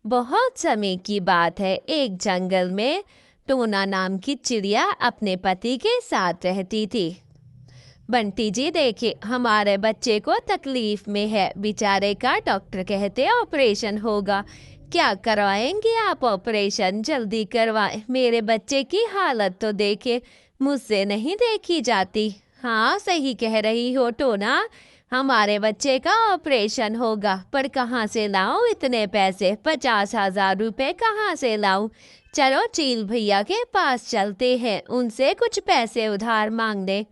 बहुत समय की बात है, एक जंगल में टोना नाम की चिड़िया अपने पति के साथ रहती थी। बंटी जी देखिए, हमारे बच्चे को तकलीफ में है, बेचारे का डॉक्टर कहते ऑपरेशन होगा। क्या करवाएंगे आप ऑपरेशन? जल्दी करवाएं, मेरे बच्चे की हालत तो देखे, मुझसे नहीं देखी जाती। हाँ सही कह रही हो टोना, हमारे बच्चे का ऑपरेशन होगा, पर कहाँ से लाऊं इतने पैसे? 50,000 रुपए कहाँ से लाऊं? चलो चील भैया के पास चलते हैं, उनसे कुछ पैसे उधार मांगने।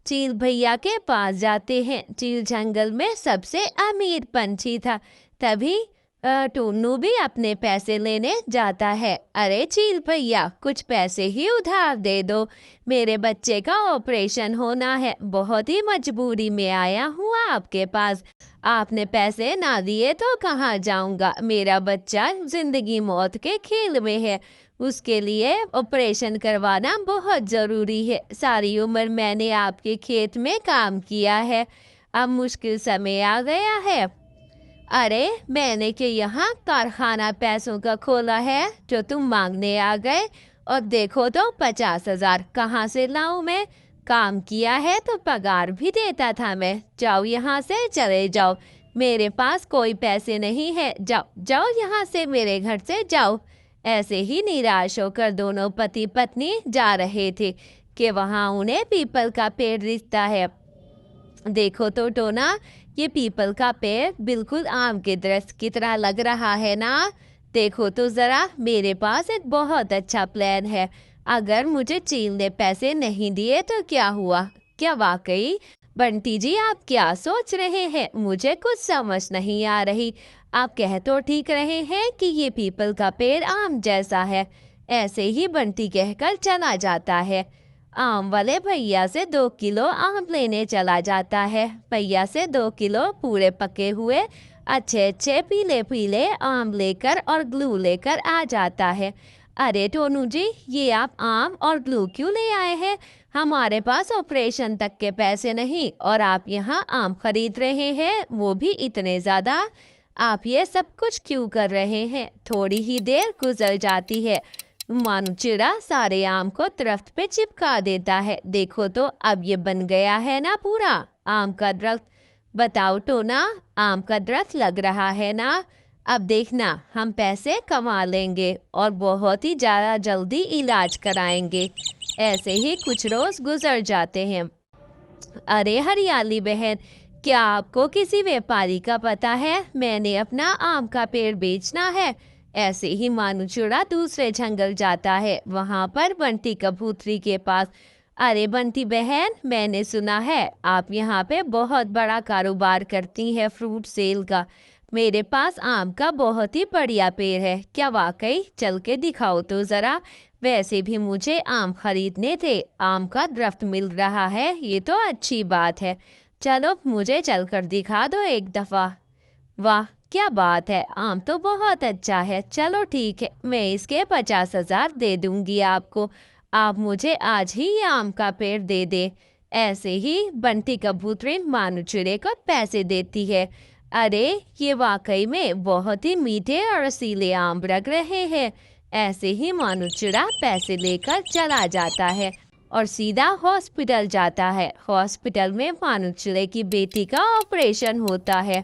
चील भैया के पास जाते हैं। चील जंगल में सबसे अमीर पंछी था। तभी टुन्नू भी अपने पैसे लेने जाता है। अरे चील भैया, कुछ पैसे ही उधार दे दो, मेरे बच्चे का ऑपरेशन होना है, बहुत ही मजबूरी में आया हूँ आपके पास। आपने पैसे ना दिए तो कहाँ जाऊंगा? मेरा बच्चा जिंदगी मौत के खेल में है, उसके लिए ऑपरेशन करवाना बहुत ज़रूरी है। सारी उम्र मैंने आपके खेत में काम किया है, अब मुश्किल समय आ गया है। अरे मैंने कि यहाँ कारखाना पैसों का खोला है जो तुम मांगने आ गए, और देखो तो 50,000 कहाँ से लाऊं मैं? काम किया है तो पगार भी देता था मैं। जाओ यहाँ से, चले जाओ, मेरे पास कोई पैसे नहीं है, जाओ जाओ यहाँ से, मेरे घर से जाओ। ऐसे ही निराश होकर दोनों पति पत्नी जा रहे थे कि वहां उन्हें पीपल का पेड़ दिखता है। देखो तो टोना, ये पीपल का पेड़ बिल्कुल आम के दरख्त की तरह लग रहा है ना? देखो तो जरा, मेरे पास एक बहुत अच्छा प्लान है। अगर मुझे चील ने पैसे नहीं दिए तो क्या हुआ? क्या वाकई? बंटी जी आप क्या सोच रहे हैं? मुझे कुछ समझ नहीं आ रही। आप कह तो ठीक रहे हैं कि ये पीपल का पेड़ आम जैसा है। ऐसे ही बंटी कहकर चला जाता है। आम वाले भैया से 2 किलो आम लेने चला जाता है। भैया से 2 किलो पूरे पके हुए अच्छे अच्छे पीले पीले आम लेकर और ग्लू लेकर आ जाता है। अरे टोनू जी, ये आप आम और ग्लू क्यों ले आए हैं? हमारे पास ऑपरेशन तक के पैसे नहीं, और आप यहाँ आम खरीद रहे हैं, वो भी इतने ज़्यादा। आप ये सब कुछ क्यों कर रहे हैं? थोड़ी ही देर गुजर जाती है, मानो चिड़ा सारे आम को दरख्त पे चिपका देता है। देखो तो अब ये बन गया है ना पूरा आम का दरख्त। बताओ टोना, आम का दरख्त लग रहा है ना? अब देखना, हम पैसे कमा लेंगे और बहुत ही ज़्यादा जल्दी इलाज कराएंगे। ऐसे ही कुछ रोज़ गुजर जाते हैं। अरे हरियाली बहन, क्या आपको किसी व्यापारी का पता है? मैंने अपना आम का पेड़ बेचना है। ऐसे ही मानू चूड़ा दूसरे जंगल जाता है, वहां पर बंटी कबूतरी के पास। अरे बंटी बहन, मैंने सुना है आप यहाँ पे बहुत बड़ा कारोबार करती है फ्रूट सेल का। मेरे पास आम का बहुत ही बढ़िया पेड़ है, क्या वाकई? चल के दिखाओ तो ज़रा। वैसे भी मुझे आम खरीदने थे, आम का दरख्त मिल रहा है, ये तो अच्छी बात है। चलो मुझे चलकर दिखा दो एक दफ़ा। वाह क्या बात है, आम तो बहुत अच्छा है। चलो ठीक है, मैं इसके 50,000 दे दूंगी आपको। आप मुझे आज ही ये आम का पेड़ दे दे। ऐसे ही बंटी कबूतरी मानू चिड़े को पैसे देती है। अरे ये वाकई में बहुत ही मीठे और रसीले आम लग रहे हैं। ऐसे ही मानू चिड़ा पैसे लेकर चला जाता है और सीधा हॉस्पिटल जाता है। हॉस्पिटल में मानू चिड़े की बेटी का ऑपरेशन होता है।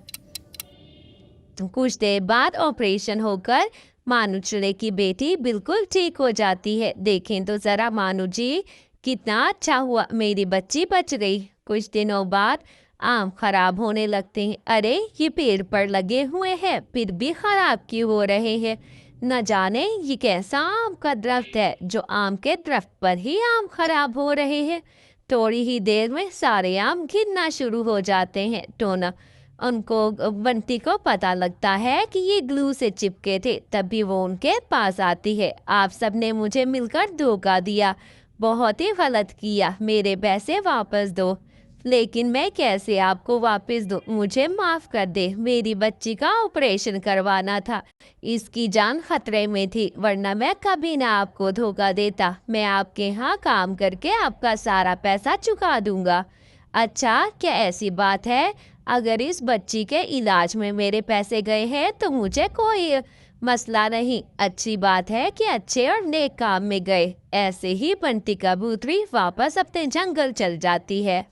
कुछ देर बाद ऑपरेशन होकर मानू चिड़े की बेटी बिल्कुल ठीक हो जाती है। देखें तो ज़रा मानू जी, कितना अच्छा हुआ, मेरी बच्ची बच गई। कुछ दिनों बाद आम खराब होने लगते हैं। अरे ये पेड़ पर लगे हुए हैं, फिर भी खराब क्यों हो रहे हैं? न जाने ये कैसा आम का दरख्त है जो आम के दरख्त पर ही आम खराब हो रहे हैं। थोड़ी ही देर में सारे आम गिरना शुरू हो जाते हैं। टोना उनको बंटी को पता लगता है कि ये ग्लू से चिपके थे, तभी वो उनके पास आती है। आप सबने मुझे मिलकर धोखा दिया, बहुत ही गलत किया, मेरे पैसे वापस दो। लेकिन मैं कैसे आपको वापस दूं? मुझे माफ़ कर दे, मेरी बच्ची का ऑपरेशन करवाना था, इसकी जान खतरे में थी, वरना मैं कभी ना आपको धोखा देता। मैं आपके यहाँ काम करके आपका सारा पैसा चुका दूंगा। अच्छा, क्या ऐसी बात है? अगर इस बच्ची के इलाज में मेरे पैसे गए हैं तो मुझे कोई मसला नहीं, अच्छी बात है कि अच्छे और नेक काम में गए। ऐसे ही बंटी कबूतरी वापस अपने जंगल चल जाती है।